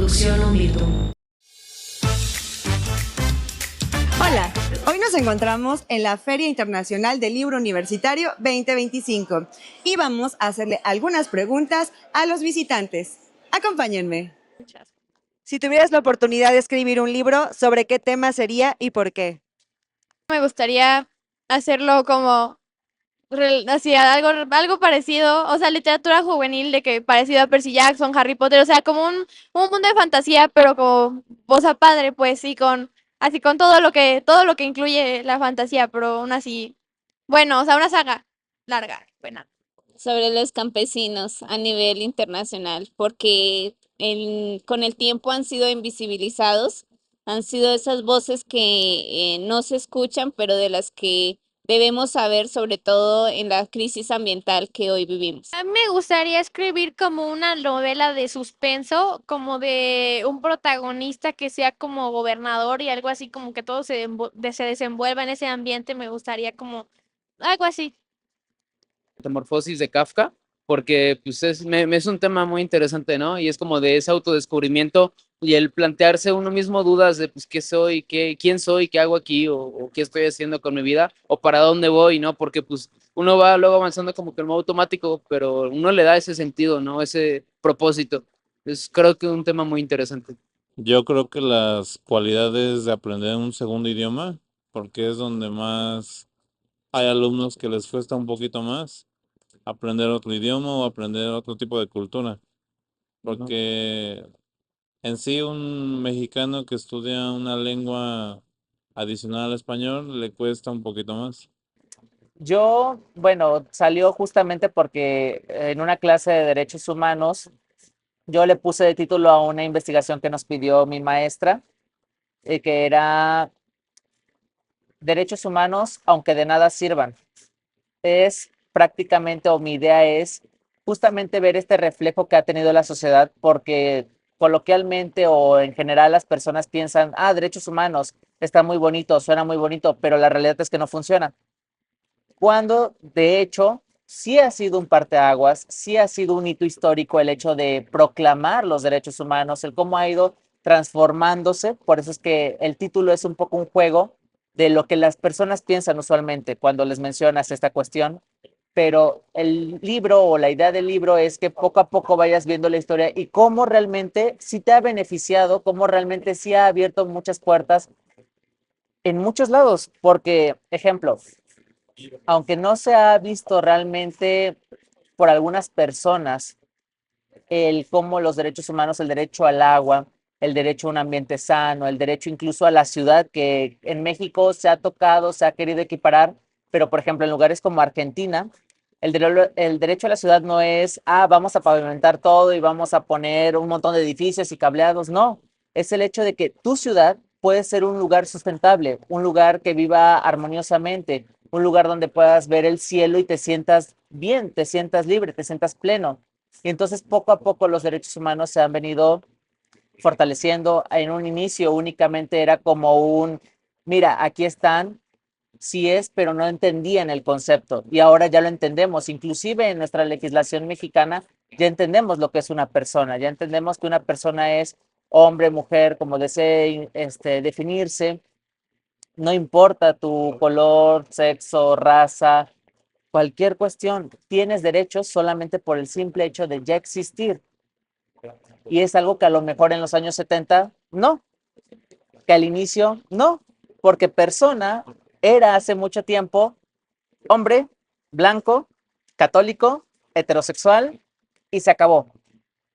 Producción Umbitum. Hola, hoy nos encontramos en la Feria Internacional del Libro Universitario 2025 y vamos a hacerle algunas preguntas a los visitantes. Acompáñenme. Si tuvieras la oportunidad de escribir un libro, ¿sobre qué tema sería y por qué? Me gustaría hacerlo como así, algo parecido, o sea, literatura juvenil de que parecido a Percy Jackson, Harry Potter, o sea, como un mundo de fantasía, pero como cosa padre, pues sí, así con todo lo que incluye la fantasía, pero aún así, bueno, o sea, una saga larga, buena. Sobre los campesinos a nivel internacional, porque con el tiempo han sido invisibilizados, han sido esas voces que no se escuchan, pero de las que debemos saber, sobre todo en la crisis ambiental que hoy vivimos. A mí me gustaría escribir como una novela de suspenso, como de un protagonista que sea como gobernador y algo así, como que todo se desenvuelva en ese ambiente, me gustaría como algo así. Metamorfosis de Kafka, porque pues es un tema muy interesante, ¿no? Y es como de ese autodescubrimiento y el plantearse uno mismo dudas de pues qué soy, quién soy, qué hago aquí o qué estoy haciendo con mi vida o para dónde voy, ¿no? Porque pues uno va luego avanzando como que en modo automático, pero uno le da ese sentido, ¿no? Ese propósito. Es creo que un tema muy interesante. Yo creo que las cualidades de aprender un segundo idioma, porque es donde más hay alumnos que les cuesta un poquito más aprender otro idioma o aprender otro tipo de cultura, porque en sí un mexicano que estudia una lengua adicional al español le cuesta un poquito más. Yo, bueno, salió justamente porque en una clase de derechos humanos yo le puse de título a una investigación que nos pidió mi maestra, que era Derechos humanos, aunque de nada sirvan. Es prácticamente, o mi idea es justamente ver este reflejo que ha tenido la sociedad, porque coloquialmente o en general las personas piensan, derechos humanos, está muy bonito, suena muy bonito, pero la realidad es que no funciona. Cuando de hecho sí ha sido un parteaguas, sí ha sido un hito histórico el hecho de proclamar los derechos humanos, el cómo ha ido transformándose. Por eso es que el título es un poco un juego de lo que las personas piensan usualmente cuando les mencionas esta cuestión, pero el libro o la idea del libro es que poco a poco vayas viendo la historia y cómo realmente sí te ha beneficiado, cómo realmente sí ha abierto muchas puertas en muchos lados, porque, ejemplo, aunque no se ha visto realmente por algunas personas el cómo los derechos humanos, el derecho al agua, el derecho a un ambiente sano, el derecho incluso a la ciudad, que en México se ha tocado, se ha querido equiparar, pero por ejemplo en lugares como Argentina, el derecho a la ciudad no es, vamos a pavimentar todo y vamos a poner un montón de edificios y cableados, no, es el hecho de que tu ciudad puede ser un lugar sustentable, un lugar que viva armoniosamente, un lugar donde puedas ver el cielo y te sientas bien, te sientas libre, te sientas pleno. Y entonces poco a poco los derechos humanos se han venido fortaleciendo. En un inicio únicamente era como mira, aquí están, sí es, pero no entendían el concepto. Y ahora ya lo entendemos. Inclusive en nuestra legislación mexicana ya entendemos lo que es una persona. Ya entendemos que una persona es hombre, mujer, como desee definirse. No importa tu color, sexo, raza, cualquier cuestión, tienes derechos solamente por el simple hecho de ya existir. Y es algo que a lo mejor en los años 70 no, que al inicio no, porque persona era hace mucho tiempo hombre, blanco, católico, heterosexual y se acabó.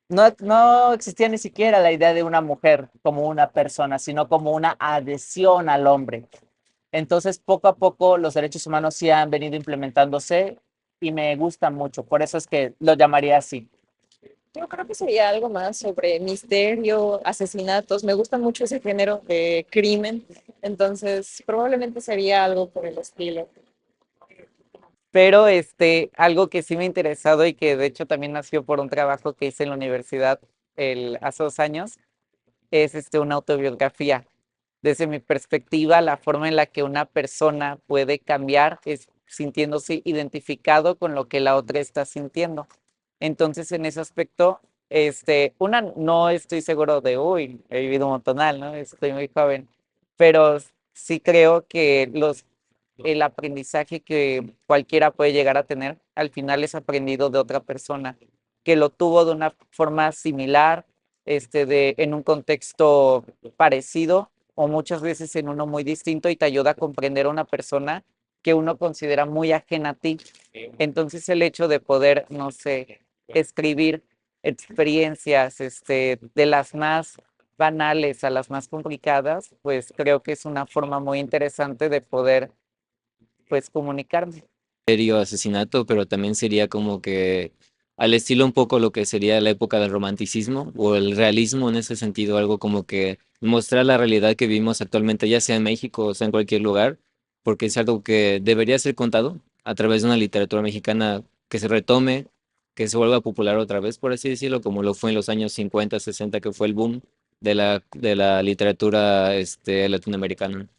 No existía ni siquiera la idea de una mujer como una persona, sino como una adhesión al hombre. Entonces, poco a poco, los derechos humanos sí han venido implementándose y me gusta mucho. Por eso es que lo llamaría así. Yo creo que sería algo más sobre misterio, asesinatos. Me gusta mucho ese género de crimen, entonces probablemente sería algo por el estilo. Pero algo que sí me ha interesado y que de hecho también nació por un trabajo que hice en la universidad hace 2 años, es una autobiografía. Desde mi perspectiva, la forma en la que una persona puede cambiar es sintiéndose identificado con lo que la otra está sintiendo. Entonces, en ese aspecto, Una, no estoy seguro de, uy, he vivido un montonal, ¿no? Estoy muy joven, pero sí creo que el aprendizaje que cualquiera puede llegar a tener, al final es aprendido de otra persona que lo tuvo de una forma similar, en un contexto parecido o muchas veces en uno muy distinto y te ayuda a comprender a una persona que uno considera muy ajena a ti. Entonces el hecho de poder, no sé, escribir experiencias, de las más banales a las más complicadas, pues creo que es una forma muy interesante de poder, pues, comunicarme. Serio asesinato, pero también sería como que al estilo un poco lo que sería la época del romanticismo o el realismo en ese sentido, algo como que mostrar la realidad que vivimos actualmente, ya sea en México o sea en cualquier lugar, porque es algo que debería ser contado a través de una literatura mexicana que se retome, que se vuelva popular otra vez, por así decirlo, como lo fue en los años 50, 60, que fue el boom de la literatura latinoamericana.